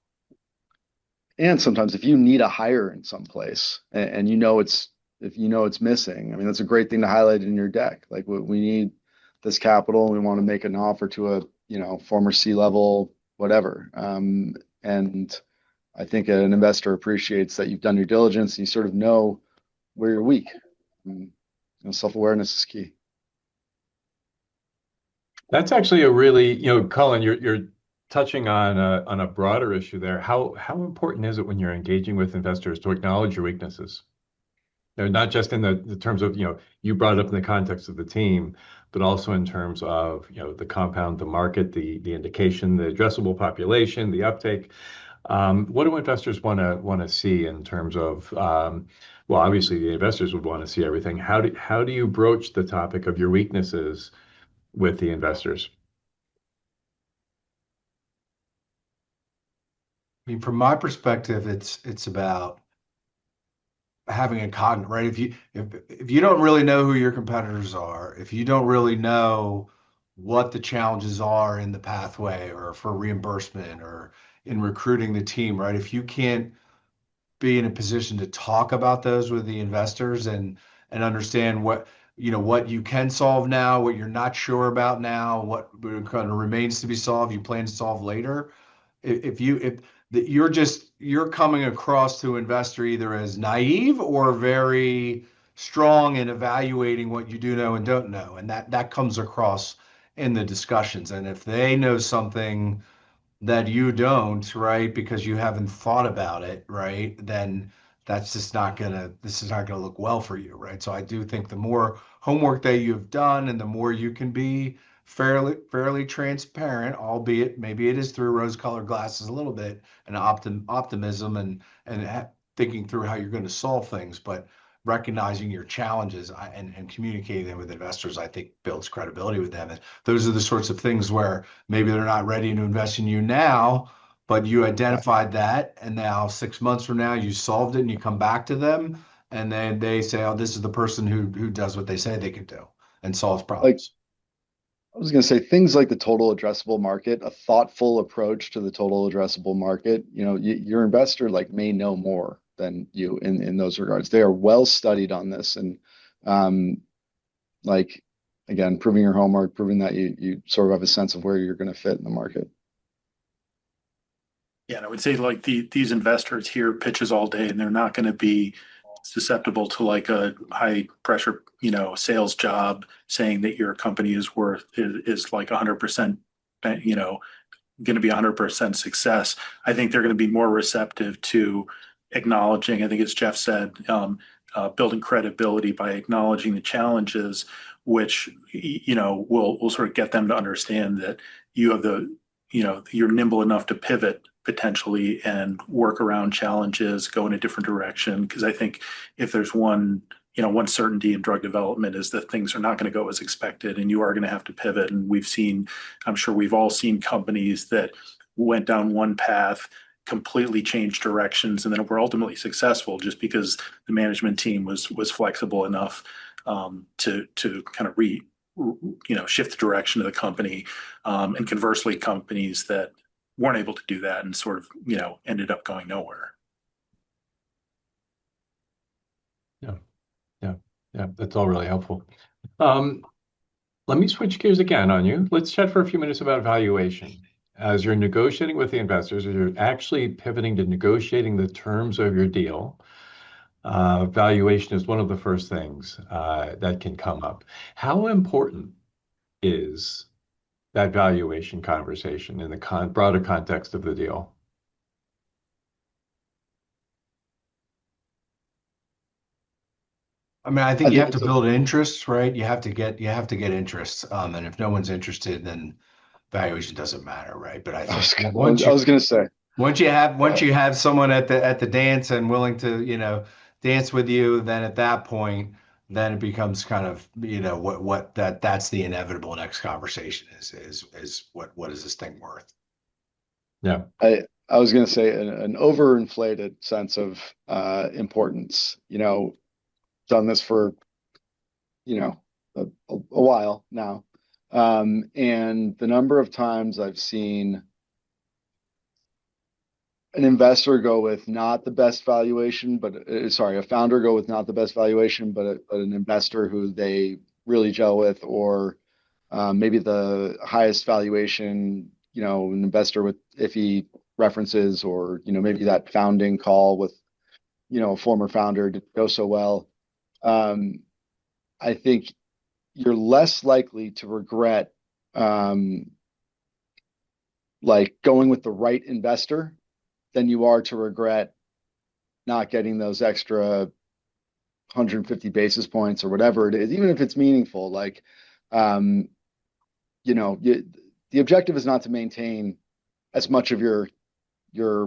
And sometimes if you need a hire in some place and you know it's if you know it's missing, I mean that's a great thing to highlight in your deck. Like we need this capital and we want to make an offer to a, former C-level, whatever. And I think an investor appreciates that you've done your diligence and you sort of know where you're weak. Self-awareness is key. That's actually a really, Colin, you're touching on a broader issue there. How important is it when you're engaging with investors to acknowledge your weaknesses? They're not just in the terms of, you brought it up in the context of the team, but also in terms of, the compound, the market, the indication, the addressable population, the uptake. What do investors want to see in terms of, well, obviously the investors would want to see everything. How do you broach the topic of your weaknesses with the investors? I mean, from my perspective, it's about having a cognitive, right? If you don't really know who your competitors are, if you don't really know what the challenges are in the pathway or for reimbursement or in recruiting the team, right? If you can't be in a position to talk about those with the investors and understand what you can solve now, what you're not sure about now, what kind of remains to be solved, you plan to solve later. If you're coming across to investor either as naive or very strong in evaluating what you do know and don't know, and that comes across in the discussions. And if they know something that you don't, right? Because you haven't thought about it, right? Then this is not gonna look well for you, right? So I do think the more homework that you've done and the more you can be fairly transparent, albeit maybe it is through rose-colored glasses a little bit and optimism and thinking through how you're going to solve things, but recognizing your challenges and communicating them with investors, I think builds credibility with them. And those are the sorts of things where maybe they're not ready to invest in you now, but you identified that, and now 6 months from now you solved it, and you come back to them, and then they say, "Oh, this is the person who does what they say they can do and solves Like problems." I was going to say things like the total addressable market, a thoughtful approach to the total addressable market. Your investor like may know more than you in those regards. They are well studied on this, and um, like again, proving your homework, proving that you sort of have a sense of where you're going to fit in the market. Yeah, and I would say like these investors hear pitches all day, and they're not going to be susceptible to like a high pressure, sales job saying that your company is worth is like 100%, going to be 100% success. I think they're going to be more receptive to acknowledging. I think as Jeff said, building credibility by acknowledging the challenges, which will sort of get them to understand that you have you're nimble enough to pivot potentially and work around challenges, go in a different direction. Because I think if there's one certainty in drug development is that things are not going to go as expected, and you are going to have to pivot. And I'm sure we've all seen companies that went down one path, completely changed directions, and then were ultimately successful just because the management team was flexible enough to kind of shift the direction of the company. And conversely, companies that weren't able to do that and sort of, ended up going nowhere. Yeah, yeah, yeah. That's all really helpful. Let me switch gears again on you. Let's chat for a few minutes about valuation. As you're negotiating with the investors, or you're actually pivoting to negotiating the terms of your deal, valuation is one of the first things that can come up. How important is that valuation conversation in the broader context of the deal? I mean, I I think you think have to build interest, right? You have to get interest. And if no one's interested, then valuation doesn't matter, right? But I I was, think I was going to say, once you have someone at the dance and willing to, dance with you, then at that point, then it becomes kind of, that's the inevitable next conversation is what is this thing worth? Yeah. I was going to say an overinflated sense of importance. Done this for a while now, and the number of times I've seen an investor go with not the best valuation, but sorry, a founder go with not the best valuation, but an investor who they really gel with, or maybe the highest valuation, an investor with iffy references, or maybe that founding call with a former founder didn't go so well. I think you're less likely to regret like going with the right investor than you are to regret not getting those extra 150 basis points or whatever it is, even if it's meaningful. Like, the objective is not to maintain as much of your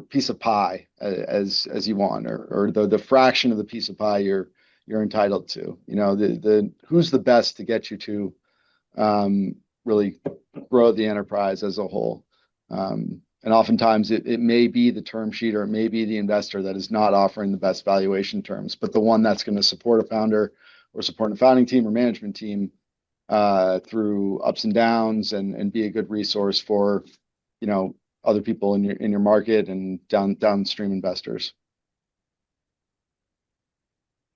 piece of pie as you want, or the fraction of the piece of pie you're entitled to. The who's the best to get you to really grow the enterprise as a whole. And oftentimes it may be the term sheet, or it may be the investor that is not offering the best valuation terms, but the one that's going to support a founder or support a founding team or management team through ups and downs, and be a good resource for other people in your market and downstream investors.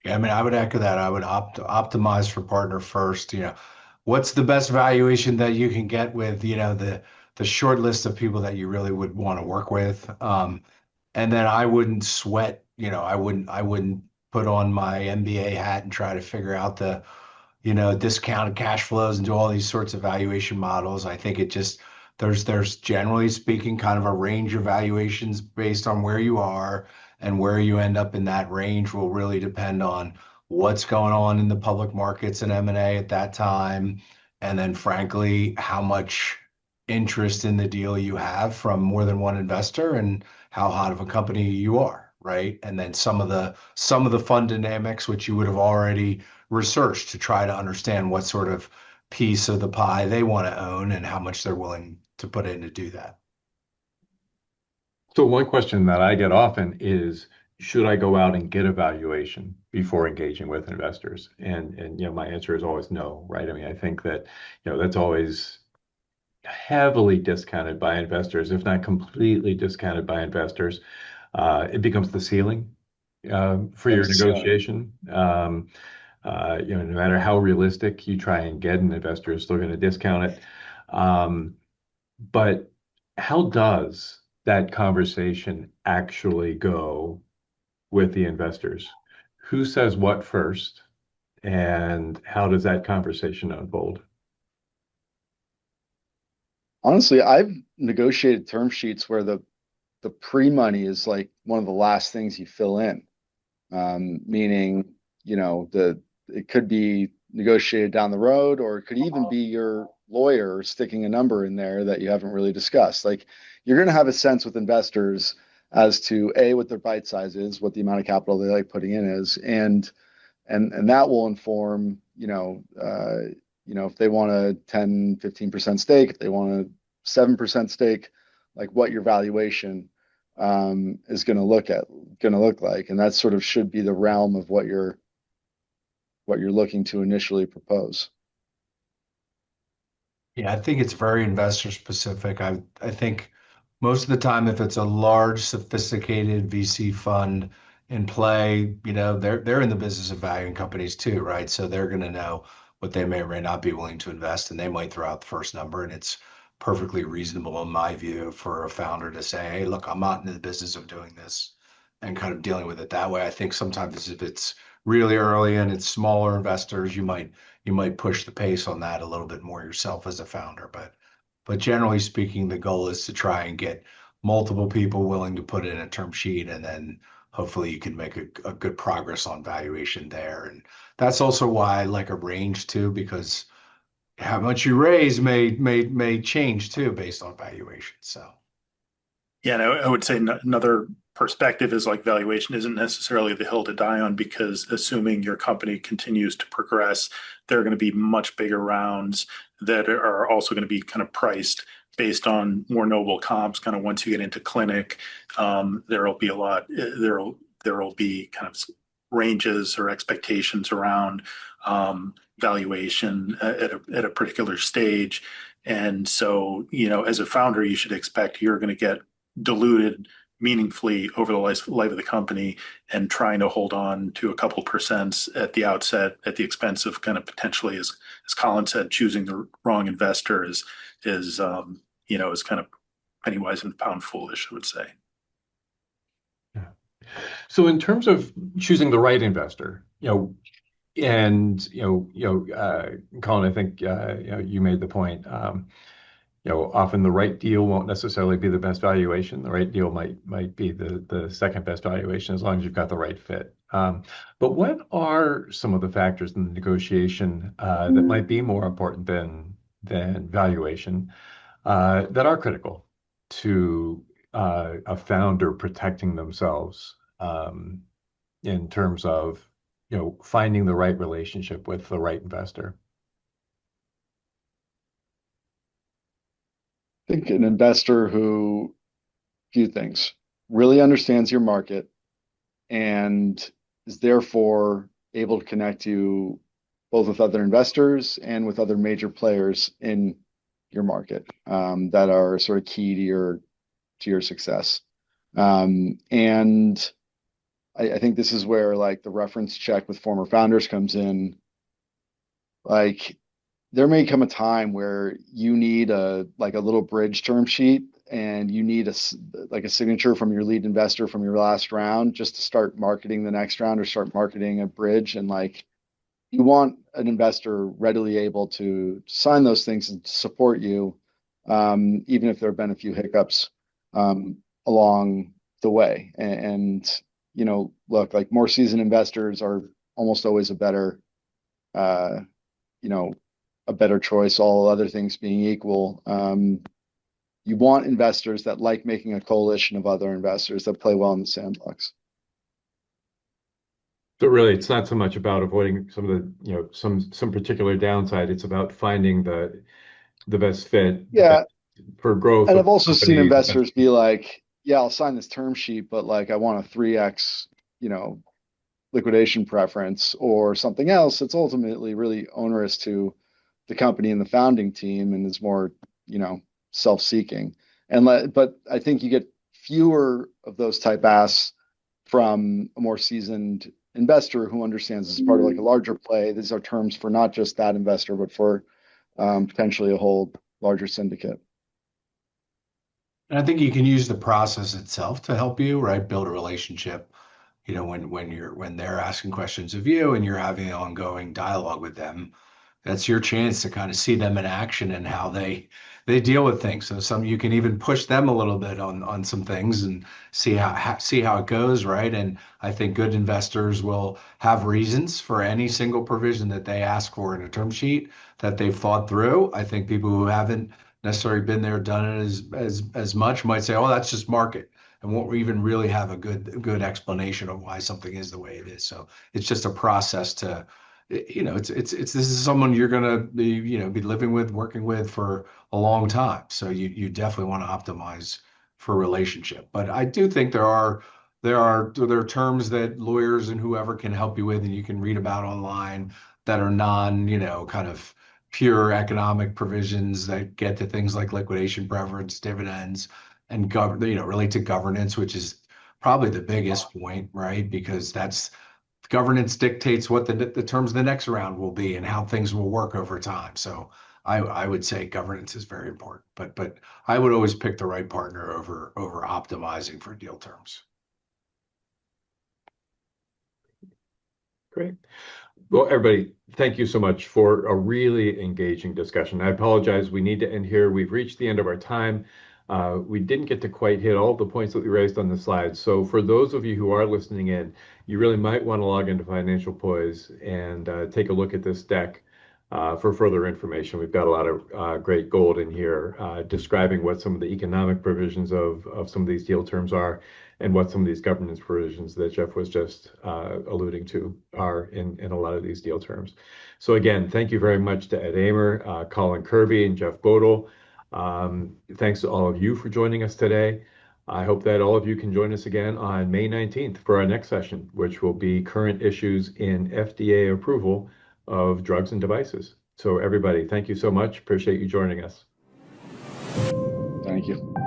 Yeah, I mean, I would echo that. I would optimize for partner first. What's the best valuation that you can get with, the short list of people that you really would want to work with. And then I wouldn't sweat, I wouldn't put on my MBA hat and try to figure out the, discounted cash flows and do all these sorts of valuation models. I think there's generally speaking kind of a range of valuations based on where you are, and where you end up in that range will really depend on what's going on in the public markets and M&A at that time. And then frankly, how much interest in the deal you have from more than one investor, and how hot of a company you are, right? And then some of the fund dynamics, which you would have already researched to try to understand what sort of piece of the pie they want to own and how much they're willing to put in to do that. So one question that I get often is, should I go out and get a valuation before engaging with investors? And my answer is always no, right? I mean, I think that that's always heavily discounted by investors, if not completely discounted by investors. It becomes the ceiling for your negotiation. No matter how realistic you try and get, an investor is still going to discount it. But how does that conversation actually go with the investors? Who says what first, and how does that conversation unfold? Honestly, I've negotiated term sheets where the pre-money is like one of the last things you fill in. Meaning, it could be negotiated down the road, or it could even be your lawyer sticking a number in there that you haven't really discussed. Like, you're going to have a sense with investors as to what their bite size is, what the amount of capital they like putting in is, and that will inform, if they want a 10, 15% stake, if they want a 7% stake, like what your valuation is going to look like. And that sort of should be the realm of what you're looking to initially propose. Yeah, I think it's very investor specific. I think most of the time, if it's a large, sophisticated VC fund in play, they're in the business of valuing companies too, right? So they're going to know what they may or may not be willing to invest, and they might throw out the first number. And it's perfectly reasonable, in my view, for a founder to say, "Hey, look, I'm not in the business of doing this," and kind of dealing with it that way. I think sometimes if it's really early and it's smaller investors, you might push the pace on that a little bit more yourself as a founder. But generally speaking, the goal is to try and get multiple people willing to put in a term sheet, and then hopefully you can make a good progress on valuation there. And that's also why I like a range too, because how much you raise may change too based on valuation. So Yeah, and I would say another perspective is like valuation isn't necessarily the hill to die on, because assuming your company continues to progress, there are going to be much bigger rounds that are also going to be kind of priced based on more noble comps. Kind of once you get into clinic, there'll be kind of ranges or expectations around valuation at a particular stage. And so, as a founder, you should expect you're going to get diluted meaningfully over the life of the company, and trying to hold on to a couple percents at the outset at the expense of kind of potentially, as Colin said, choosing the wrong investor is kind of penny wise and pound foolish, I would say. Yeah. So in terms of choosing the right investor, and Colin, I think you made the point. Often the right deal won't necessarily be the best valuation. The right deal might be the second best valuation, as long as you've got the right fit. But what are some of the factors in the negotiation that might be more important than valuation, that are critical to a founder protecting themselves, in terms of finding the right relationship with the right investor? I think an investor who, few things, really understands your market and is therefore able to connect you both with other investors and with other major players in your market, that are sort of key to your success. And I think this is where like the reference check with former founders comes in. Like there may come a time where you need a little bridge term sheet, and you need a signature from your lead investor from your last round, just to start marketing the next round or start marketing a bridge. And like you want an investor readily able to sign those things and support you, even if there have been a few hiccups along the way. And look, like more seasoned investors are almost always a better choice, all other things being equal. You want investors that like making a coalition of other investors that play well in the sandbox. So really, it's not so much about avoiding some of the, some particular downside. It's about finding the best fit, Yeah. for growth And of I've also the seen company, investors be like, yeah, I'll sign this term sheet, but like I want a 3x, liquidation preference or something else that's ultimately really onerous to the company and the founding team and is more, self-seeking. But I think you get fewer of those type asks from a more seasoned investor who understands this is part of like a larger play. These are terms for not just that investor, but for potentially a whole larger syndicate. And I think you can use the process itself to help you, right? Build a relationship, when they're asking questions of you and you're having an ongoing dialogue with them. That's your chance to kind of see them in action and how they deal with things. So you can even push them a little bit on some things and see how it goes, right? And I think good investors will have reasons for any single provision that they ask for in a term sheet that they've thought through. I think people who haven't necessarily been there, done it as much might say, "Oh, that's just market," and won't even really have a good explanation of why something is the way it is. So it's just a process to this is someone you're going to be living with, working with for a long time. So you definitely want to optimize for relationship. But I do think there are terms that lawyers and whoever can help you with, and you can read about online, that are non, kind of pure economic provisions that get to things like liquidation preference, dividends, and relate to governance, which is probably the biggest point, right? Because governance dictates what the terms of the next round will be and how things will work over time. So I would say governance is very important, but I would always pick the right partner over optimizing for deal terms. Great. Well, everybody, thank you so much for a really engaging discussion. I apologize, we need to end here. We've reached the end of our time. We didn't get to quite hit all the points that we raised on the slides. So for those of you who are listening in, you really might want to log into Financial Poise and take a look at this deck for further information. We've got a lot of great gold in here describing what some of the economic provisions of some of these deal terms are, and what some of these governance provisions that Jeff was just alluding to are in a lot of these deal terms. So again, thank you very much to Ed Amer, Colin Kirby, and Jeff Bodel. Thanks to all of you for joining us today. I hope that all of you can join us again on May 19th for our next session, which will be current issues in FDA approval of drugs and devices. So everybody, thank you so much. Appreciate you joining us. Thank you.